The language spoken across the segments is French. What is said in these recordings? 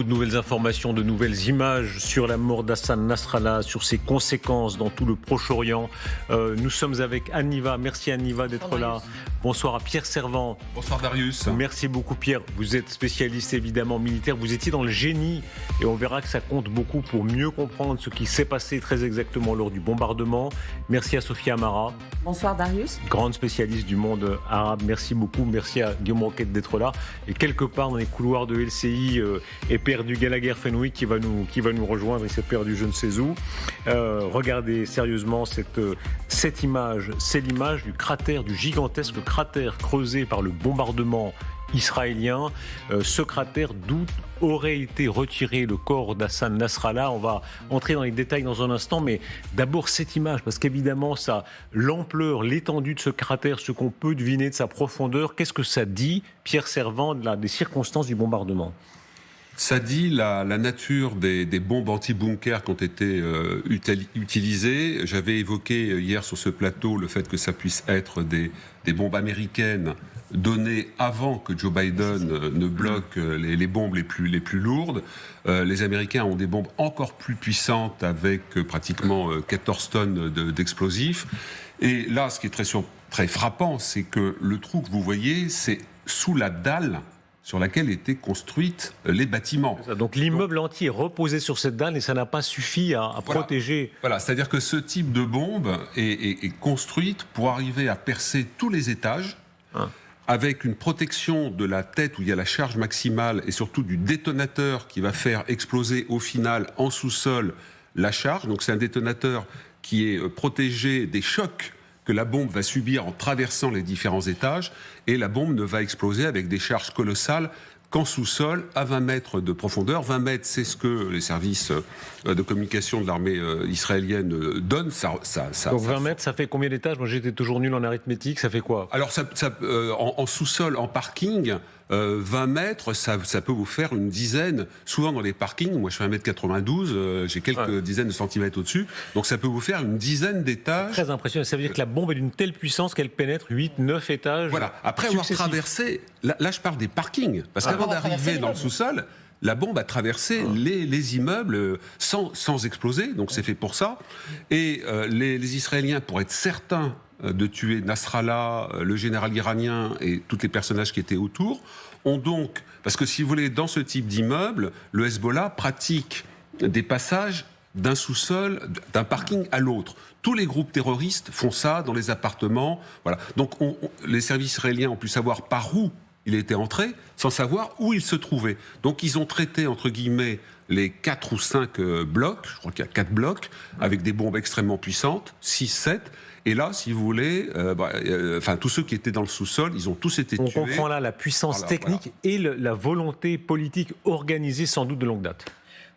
De nouvelles informations, de nouvelles images sur la mort d'Hassan Nasrallah, sur ses conséquences dans tout le Proche-Orient. Nous sommes avec Aniva. Merci Aniva d'être là. Bonsoir à Pierre Servant. Bonsoir Darius. Merci beaucoup Pierre. Vous êtes spécialiste évidemment militaire. Vous étiez dans le génie et on verra que ça compte beaucoup pour mieux comprendre ce qui s'est passé très exactement lors du bombardement. Merci à Sophia Amara. Bonsoir Darius. Grande spécialiste du monde arabe. Merci beaucoup. Merci à Guillaume Roquette d'être là. Et quelque part dans les couloirs de LCI et perdu Gallagher Fenwick qui va nous rejoindre. Il s'est perdu je ne sais où. Regardez sérieusement cette image. C'est l'image du cratère, du gigantesque cratère creusé par le bombardement israélien. Ce cratère d'où aurait été retiré le corps d'Hassan Nasrallah. On va entrer dans les détails dans un instant, mais d'abord cette image, parce qu'évidemment, l'ampleur, l'étendue de ce cratère, ce qu'on peut deviner de sa profondeur, qu'est-ce que ça dit, Pierre Servant, des circonstances du bombardement ? Ça dit la nature des bombes anti-bunker qui ont été utilisées. J'avais évoqué hier sur ce plateau le fait que ça puisse être des bombes américaines données avant que Joe Biden ne bloque les bombes les plus lourdes. Les Américains ont des bombes encore plus puissantes avec pratiquement 14 tonnes d'explosifs. Et là, ce qui est très frappant, c'est que le trou que vous voyez, c'est sous la dalle sur laquelle étaient construites les bâtiments. Donc l'immeuble entier est reposé sur cette dalle et ça n'a pas suffi à protéger. Voilà, c'est-à-dire que ce type de bombe est construite pour arriver à percer tous les étages, avec une protection de la tête où il y a la charge maximale et surtout du détonateur qui va faire exploser au final en sous-sol la charge. Donc c'est un détonateur qui est protégé des chocs que la bombe va subir en traversant les différents étages, et la bombe ne va exploser avec des charges colossales qu'en sous-sol, à 20 mètres de profondeur. 20 mètres, c'est ce que les services de communication de l'armée israélienne donnent. Donc 20 mètres, ça fait combien d'étages ? Moi, j'étais toujours nul en arithmétique, ça fait quoi ? Alors, en sous-sol, en parking, 20 mètres, ça peut vous faire une dizaine. Souvent dans les parkings, moi je fais 1m92, j'ai quelques dizaines de centimètres au-dessus, donc ça peut vous faire une dizaine d'étages. Très impressionnant, ça veut dire que la bombe est d'une telle puissance qu'elle pénètre 8, 9 étages. Voilà, après avoir traversé, là je parle des parkings, parce qu'avant d'arriver dans le sous-sol, la bombe a traversé les immeubles sans exploser, donc c'est fait pour ça. Et les Israéliens, pour être certains de tuer Nasrallah, le général iranien et tous les personnages qui étaient autour, ont donc, parce que si vous voulez, dans ce type d'immeuble, le Hezbollah pratique des passages d'un sous-sol, d'un parking à l'autre. Tous les groupes terroristes font ça dans les appartements. Voilà. Donc les services israéliens ont pu savoir par où il était entré, sans savoir où il se trouvait. Donc ils ont traité, entre guillemets, les 4 ou 5 blocs, je crois qu'il y a 4 blocs, avec des bombes extrêmement puissantes, 6, 7. Et là, si vous voulez, tous ceux qui étaient dans le sous-sol, ils ont tous été tués. On comprend là la puissance technique et la volonté politique organisée sans doute de longue date.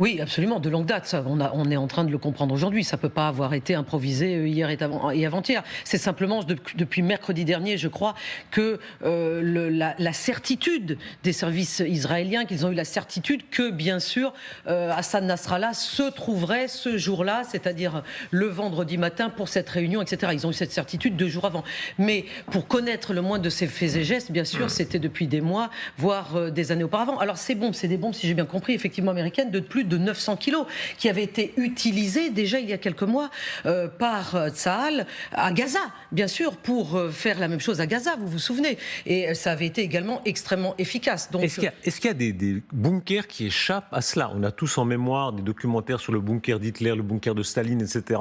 Oui, absolument, de longue date. Ça, on est en train de le comprendre aujourd'hui. Ça ne peut pas avoir été improvisé hier et avant-hier. C'est simplement depuis mercredi dernier, je crois, que la certitude des services israéliens, qu'ils ont eu la certitude que, bien sûr, Hassan Nasrallah se trouverait ce jour-là, c'est-à-dire le vendredi matin pour cette réunion, etc. Ils ont eu cette certitude 2 jours avant. Mais pour connaître le moins de ces faits et gestes, bien sûr, c'était depuis des mois, voire des années auparavant. Alors ces bombes, c'est des bombes, si j'ai bien compris, effectivement américaines, de plus de 900 kilos, qui avaient été utilisées déjà il y a quelques mois par Tsahal à Gaza, bien sûr, pour faire la même chose à Gaza, vous vous souvenez. Et ça avait été également extrêmement efficace. Donc, est-ce qu'il y a des bunkers qui échappent à cela ? On a tous en mémoire des documentaires sur le bunker d'Hitler, le bunker de Staline, etc.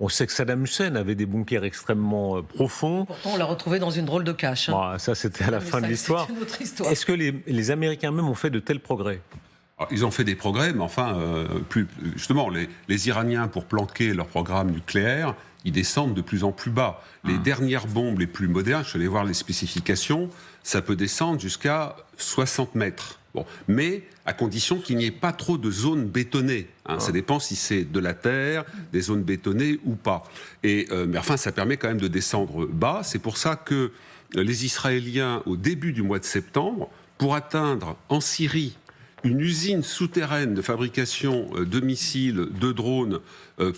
On sait que Saddam Hussein avait des bunkers extrêmement profonds. Pourtant, on l'a retrouvé dans une drôle de cache. Bon, ça, c'était à la fin de l'histoire. C'est une autre histoire. Est-ce que les Américains même ont fait de tels progrès ? Ils ont fait des progrès, mais enfin, justement, les Iraniens, pour planquer leur programme nucléaire, ils descendent de plus en plus bas. Les dernières bombes les plus modernes, je suis allé voir les spécifications, ça peut descendre jusqu'à 60 mètres. Bon, mais à condition qu'il n'y ait pas trop de zones bétonnées. Ça dépend si c'est de la terre, des zones bétonnées ou pas. Mais enfin, ça permet quand même de descendre bas. C'est pour ça que les Israéliens, au début du mois de septembre, pour atteindre en Syrie une usine souterraine de fabrication de missiles, de drones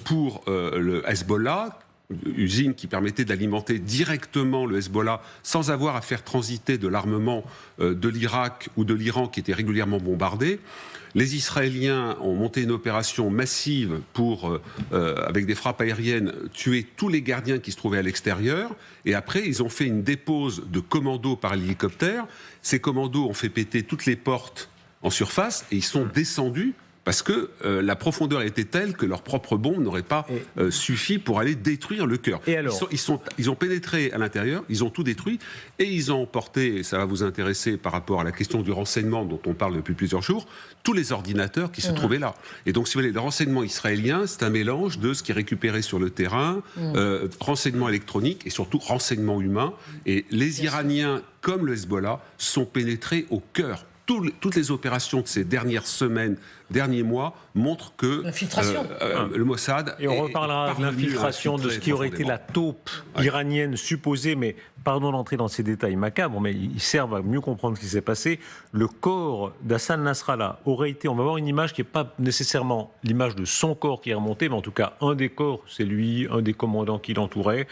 pour le Hezbollah, usine qui permettait d'alimenter directement le Hezbollah sans avoir à faire transiter de l'armement de l'Irak ou de l'Iran qui était régulièrement bombardé. Les Israéliens ont monté une opération massive pour, avec des frappes aériennes, tuer tous les gardiens qui se trouvaient à l'extérieur. Et après, ils ont fait une dépose de commandos par hélicoptère. Ces commandos ont fait péter toutes les portes en surface et ils sont descendus parce que la profondeur était telle que leur propre bombe n'aurait pas suffi pour aller détruire le cœur. Et alors ils ont pénétré à l'intérieur, ils ont tout détruit, et ils ont emporté, ça va vous intéresser par rapport à la question du renseignement dont on parle depuis plusieurs jours, tous les ordinateurs qui se trouvaient là. Et donc, si vous voulez, le renseignement israélien, c'est un mélange de ce qui est récupéré sur le terrain, renseignement électronique et surtout renseignement humain. Et les Iraniens, comme le Hezbollah, sont pénétrés au cœur. Toutes les opérations de ces dernières semaines, derniers mois, montrent que le Mossad. Et on reparlera de l'infiltration, de ce qui aurait été la taupe iranienne supposée, mais pardon d'entrer dans ces détails macabres, mais ils servent à mieux comprendre ce qui s'est passé. Le corps d'Hassan Nasrallah aurait été, on va voir une image qui n'est pas nécessairement l'image de son corps qui est remonté, mais en tout cas un des corps, c'est lui, un des commandants qui l'entourait.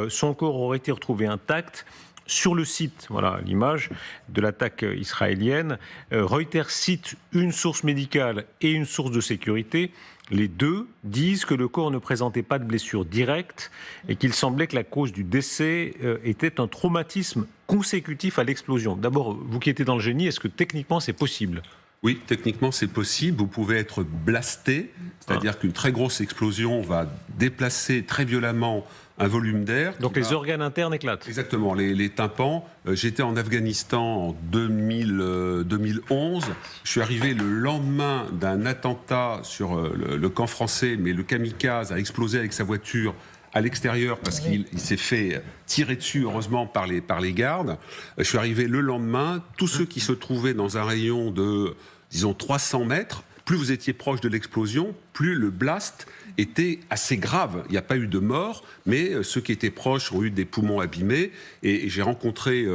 Son corps aurait été retrouvé intact. Sur le site, voilà l'image de l'attaque israélienne, Reuters cite une source médicale et une source de sécurité. Les deux disent que le corps ne présentait pas de blessure directe et qu'il semblait que la cause du décès était un traumatisme consécutif à l'explosion. D'abord, vous qui étiez dans le génie, est-ce que techniquement c'est possible ? Oui, techniquement c'est possible. Vous pouvez être blasté, c'est-à-dire qu'une très grosse explosion va déplacer très violemment un volume d'air. Donc les organes internes éclatent. Exactement, les tympans. J'étais en Afghanistan en 2011. Je suis arrivé le lendemain d'un attentat sur le camp français, mais le kamikaze a explosé avec sa voiture à l'extérieur parce qu'il s'est fait tirer dessus, heureusement, par les gardes. Je suis arrivé le lendemain. Tous ceux qui se trouvaient dans un rayon de, disons, 300 mètres, plus vous étiez proche de l'explosion, plus le blast était assez grave. Il n'y a pas eu de mort, mais ceux qui étaient proches ont eu des poumons abîmés. Et j'ai rencontré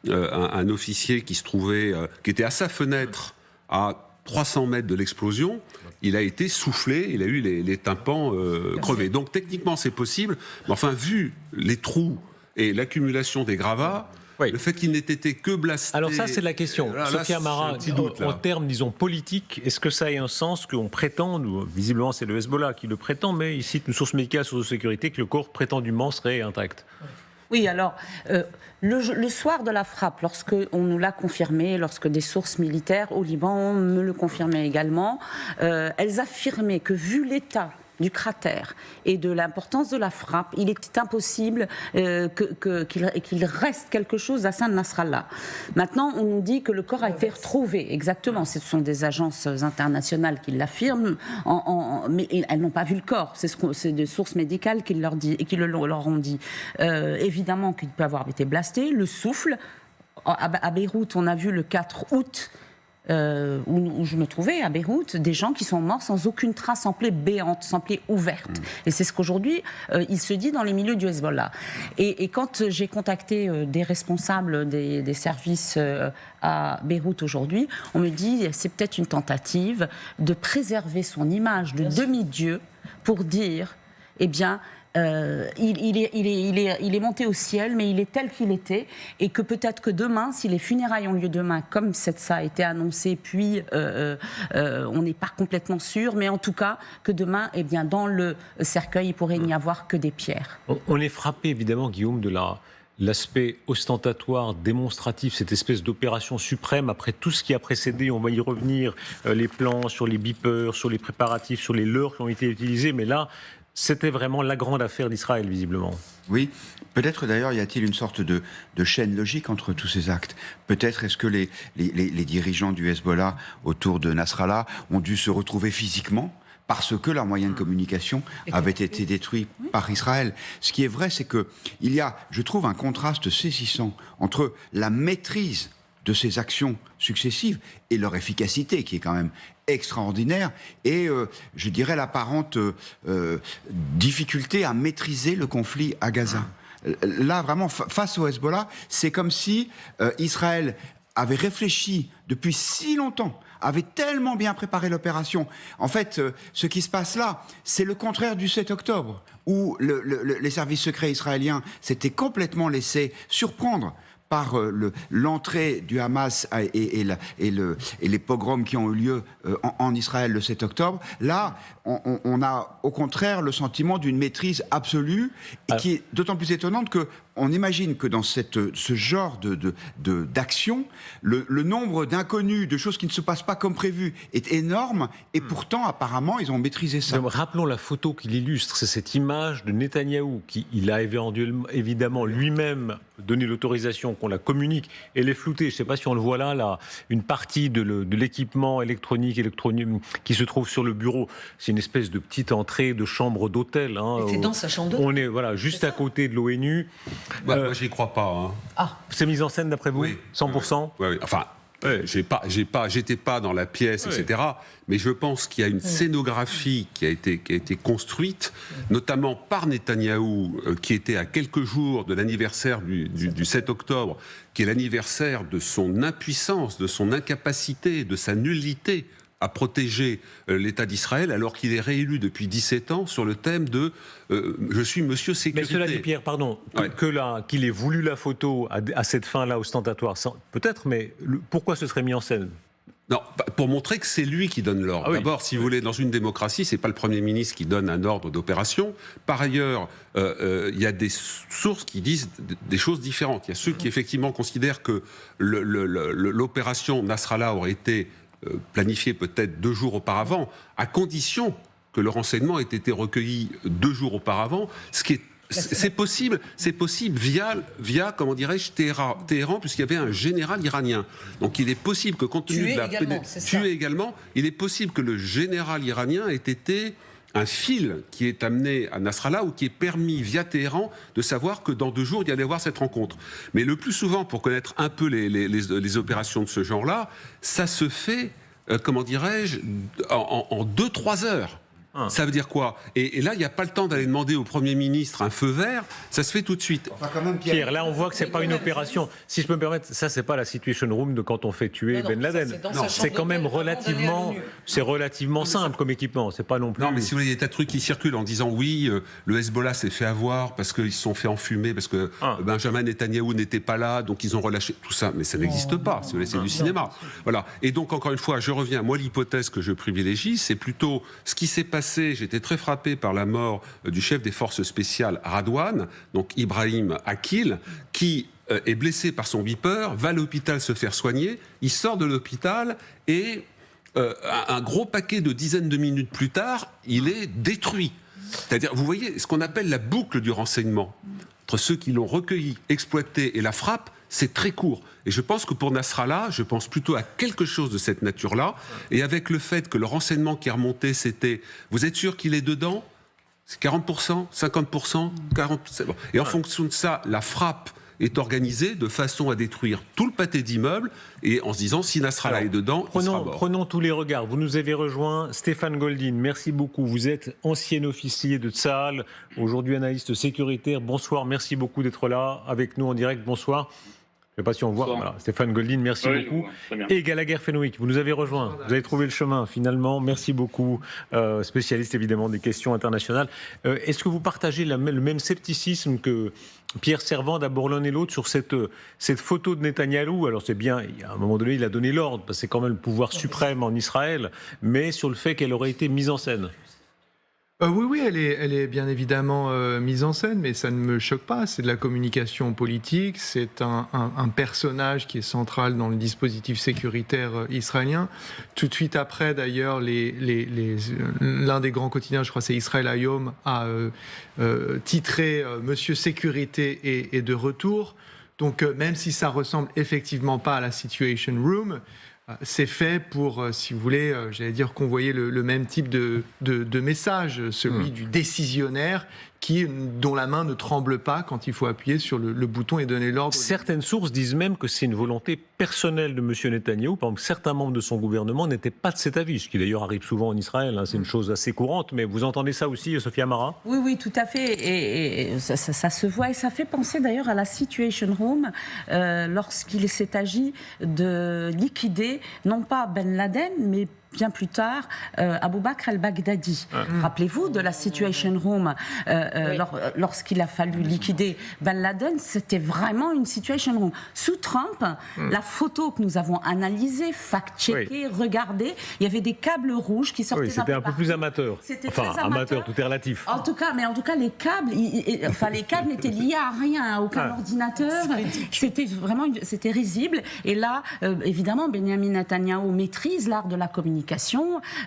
un officier qui se trouvait, qui était à sa fenêtre à 300 mètres de l'explosion. Il a été soufflé, il a eu les tympans crevés. Donc techniquement c'est possible, mais enfin vu les trous et l'accumulation des gravats, le fait qu'il n'ait été que blasté... Alors ça c'est la question. Sophia Amara, en termes disons politiques, est-ce que ça ait un sens qu'on prétende, ou visiblement c'est le Hezbollah qui le prétend, mais il cite une source médicale, source de sécurité, que le corps prétendument serait intact? Oui, alors, le soir de la frappe, lorsque on nous l'a confirmé, lorsque des sources militaires au Liban me le confirmaient également, elles affirmaient que vu l'état du cratère et de l'importance de la frappe, il était impossible qu'il reste quelque chose d'Hassan Nasrallah. Maintenant, on nous dit que le corps a été retrouvé. Exactement, ce sont des agences internationales qui l'affirment, mais elles n'ont pas vu le corps. C'est des sources médicales qui leur ont dit. Évidemment qu'il peut avoir été blasté. Le souffle, à Beyrouth, on a vu le 4 août, où je me trouvais à Beyrouth, des gens qui sont morts sans aucune trace en plaie béante, sans plaie ouverte. Et c'est ce qu'aujourd'hui, il se dit dans les milieux du Hezbollah. Et quand j'ai contacté des responsables des services à Beyrouth aujourd'hui, on me dit c'est peut-être une tentative de préserver son image de demi-dieu pour dire, eh bien, il est monté au ciel, mais il est tel qu'il était, et que peut-être que demain, si les funérailles ont lieu demain, comme ça a été annoncé, puis on n'est pas complètement sûr, mais en tout cas que demain, eh bien, dans le cercueil, il pourrait n'y avoir que des pierres. On est frappé évidemment, Guillaume, de l'aspect ostentatoire, démonstratif, cette espèce d'opération suprême, après tout ce qui a précédé, on va y revenir, les plans sur les beepers, sur les préparatifs, sur les leurres qui ont été utilisés, mais là, c'était vraiment la grande affaire d'Israël, visiblement. Oui, peut-être d'ailleurs y a-t-il une sorte de chaîne logique entre tous ces actes. Peut-être est-ce que les dirigeants du Hezbollah autour de Nasrallah ont dû se retrouver physiquement parce que leurs moyens de communication avaient été détruits par Israël. Ce qui est vrai, c'est qu'il y a, je trouve, un contraste saisissant entre la maîtrise de ces actions successives et leur efficacité, qui est quand même extraordinaire, et je dirais l'apparente difficulté à maîtriser le conflit à Gaza. Là, vraiment, face au Hezbollah, c'est comme si Israël avait réfléchi depuis si longtemps avait tellement bien préparé l'opération. En fait, ce qui se passe là, c'est le contraire du 7 octobre, où les services secrets israéliens s'étaient complètement laissés surprendre par l'entrée du Hamas et les pogroms qui ont eu lieu en Israël le 7 octobre. Là, on a au contraire le sentiment d'une maîtrise absolue, et qui est d'autant plus étonnante que on imagine que dans ce genre d'action, le nombre d'inconnus, de choses qui ne se passent pas comme prévu, est énorme, et pourtant, apparemment, ils ont maîtrisé ça. Rappelons la photo qui l'illustre, c'est cette image de Netanyahou, il a évidemment lui-même donné l'autorisation qu'on la communique, et elle est floutée. Je ne sais pas si on le voit là, une partie de l'équipement électronique qui se trouve sur le bureau. C'est une espèce de petite entrée de chambre d'hôtel. C'est dans sa chambre d'hôtel. On est juste à côté de l'ONU. Moi, j'y crois pas. C'est mis en scène d'après vous, oui, 100%. Oui. Enfin, j'étais pas dans la pièce, etc. Mais je pense qu'il y a une scénographie qui a été construite, notamment par Netanyahou, qui était à quelques jours de l'anniversaire du 7 octobre, qui est l'anniversaire de son impuissance, de son incapacité, de sa nullité à protéger l'État d'Israël, alors qu'il est réélu depuis 17 ans sur le thème de je suis Monsieur Sécurité. Mais cela dit, Pierre, pardon, qu'il ait voulu la photo à cette fin-là ostentatoire, peut-être, mais pourquoi ce serait mis en scène ? Non, pour montrer que c'est lui qui donne l'ordre. D'abord, si vous voulez, dans une démocratie, c'est pas le Premier ministre qui donne un ordre d'opération. Par ailleurs, il y a des sources qui disent des choses différentes. Il y a ceux qui effectivement considèrent que l'opération Nasrallah aurait été planifié peut-être 2 jours auparavant, à condition que le renseignement ait été recueilli 2 jours auparavant, c'est possible via comment dirais-je, Téhéran, puisqu'il y avait un général iranien. Donc il est possible que, compte tenu de la tuer également, il est possible que le général iranien ait été un fil qui est amené à Nasrallah ou qui est permis via Téhéran de savoir que dans 2 jours, il y allait avoir cette rencontre. Mais le plus souvent, pour connaître un peu les opérations de ce genre-là, ça se fait, comment dirais-je, en 2-3 heures. Ça veut dire quoi ? Et là, il n'y a pas le temps d'aller demander au Premier ministre un feu vert, ça se fait tout de suite. Enfin, quand même, Pierre, là on voit que ce n'est pas une opération. Si je peux me permettre, ça c'est pas la situation room de quand on fait tuer Ben Laden. C'est quand même relativement simple comme équipement. C'est pas non plus. Non, mais si vous voulez, il y a des tas de trucs qui circulent en disant oui, le Hezbollah s'est fait avoir parce qu'ils se sont fait enfumer, parce que Benjamin Netanyahou n'était pas là, donc ils ont relâché tout ça. Mais ça n'existe pas. Si vous voulez, c'est du cinéma. Voilà. Et donc encore une fois, je reviens. Moi, l'hypothèse que je privilégie, c'est plutôt ce qui s'est passé. J'étais très frappé par la mort du chef des forces spéciales Radouane, donc Ibrahim Akil, qui est blessé par son beeper, va à l'hôpital se faire soigner, il sort de l'hôpital et un gros paquet de dizaines de minutes plus tard, il est détruit. C'est-à-dire, vous voyez, ce qu'on appelle la boucle du renseignement, entre ceux qui l'ont recueilli, exploité et la frappe, c'est très court. Et je pense que pour Nasrallah, je pense plutôt à quelque chose de cette nature-là. Et avec le fait que le renseignement qui est remonté, c'était « Vous êtes sûr qu'il est dedans ?» C'est 40%, 50%, 40%. Bon. Et en fonction de ça, la frappe est organisée de façon à détruire tout le pâté d'immeubles et en se disant si Nasrallah est dedans, il sera mort. Prenons tous les regards. Vous nous avez rejoint, Stéphane Goldin, merci beaucoup. Vous êtes ancien officier de Tsahal, aujourd'hui analyste sécuritaire. Bonsoir, merci beaucoup d'être là avec nous en direct. Bonsoir. Je ne sais pas si on voit. Voilà. Stéphane Goldin, merci beaucoup. Et Gallagher Fenwick, vous nous avez rejoint. Vous avez trouvé le chemin, finalement. Merci beaucoup. Spécialiste, évidemment, des questions internationales. Est-ce que vous partagez le même scepticisme que Pierre Servant, d'abord l'un et l'autre, sur cette photo de Netanyahou? Alors, c'est bien, à un moment donné, il a donné l'ordre, parce que c'est quand même le pouvoir suprême en Israël, mais sur le fait qu'elle aurait été mise en scène. Oui, elle est bien évidemment mise en scène, mais ça ne me choque pas. C'est de la communication politique, c'est un personnage qui est central dans le dispositif sécuritaire israélien. Tout de suite après, d'ailleurs, l'un des grands quotidiens, je crois c'est Israël Hayom, a titré « Monsieur Sécurité est de retour ». Donc même si ça ressemble effectivement pas à la Situation Room, c'est fait pour, si vous voulez, j'allais dire convoyer le même type de message, celui du décisionnaire dont la main ne tremble pas quand il faut appuyer sur le bouton et donner l'ordre. Certaines sources disent même que c'est une volonté personnelle de M. Netanyahou. Par exemple, certains membres de son gouvernement n'étaient pas de cet avis, ce qui d'ailleurs arrive souvent en Israël. C'est une chose assez courante. Mais vous entendez ça aussi, Sophia Mara? Oui, tout à fait. Et ça se voit. Et ça fait penser d'ailleurs à la Situation Room lorsqu'il s'est agi de liquider, non pas Ben Laden, mais bien plus tard, Abou Bakr al-Baghdadi. Rappelez-vous de la Situation Room, lorsqu'il a fallu liquider Ben Laden, c'était vraiment une Situation Room. Sous Trump, la photo que nous avons analysée, fact-checkée, regardée, il y avait des câbles rouges qui sortaient. Oui, c'était un peu plus amateur. Enfin, amateur, tout est relatif. En tout cas, les câbles, les câbles n'étaient liés à rien, à aucun ordinateur. C'était risible. Et là, évidemment, Benjamin Netanyahou maîtrise l'art de la communication.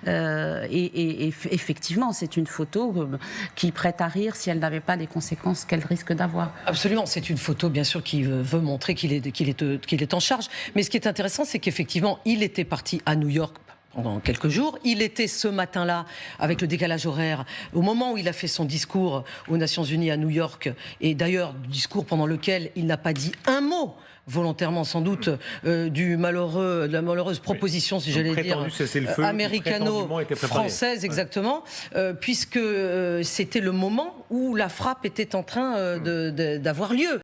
Et effectivement, c'est une photo qui prête à rire si elle n'avait pas les conséquences qu'elle risque d'avoir. Absolument, c'est une photo bien sûr qui veut montrer qu'il est en charge. Mais ce qui est intéressant, c'est qu'effectivement, il était parti à New York pendant quelques jours. Il était ce matin-là, avec le décalage horaire, au moment où il a fait son discours aux Nations Unies à New York, et d'ailleurs, discours pendant lequel il n'a pas dit un mot, volontairement sans doute, de la malheureuse proposition, si j'allais dire, américano-française, exactement, puisque c'était le moment où la frappe était en train d'avoir lieu.